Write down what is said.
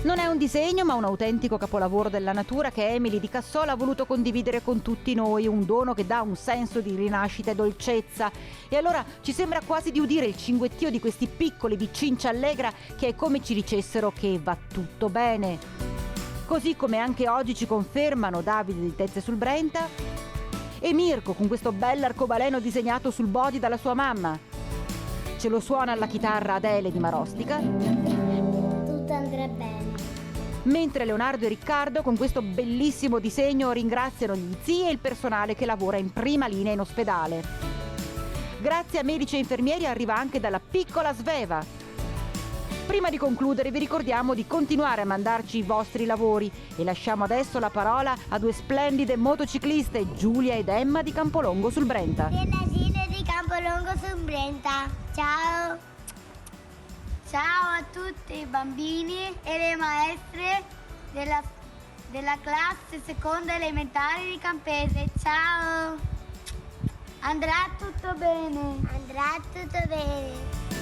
Non è un disegno, ma un autentico capolavoro della natura che Emily di Cassola ha voluto condividere con tutti noi, un dono che dà un senso di rinascita e dolcezza. E allora ci sembra quasi di udire il cinguettio di questi piccoli di Cincia Allegra, che è come ci dicessero che va tutto bene. Così come anche oggi ci confermano Davide di Tezze sul Brenta e Mirko con questo bell'arcobaleno disegnato sul body dalla sua mamma. Ce lo suona alla chitarra Adele di Marostica. Tutto andrà bene. Mentre Leonardo e Riccardo con questo bellissimo disegno ringraziano gli zii e il personale che lavora in prima linea in ospedale. Grazie a medici e infermieri arriva anche dalla piccola Sveva. Prima di concludere vi ricordiamo di continuare a mandarci i vostri lavori e lasciamo adesso la parola a due splendide motocicliste, Giulia ed Emma di Campolongo sul Brenta. Dell'asilo di Campolongo sul Brenta. Ciao! Ciao a tutti i bambini e le maestre della classe seconda elementare di Campese. Ciao! Andrà tutto bene. Andrà tutto bene.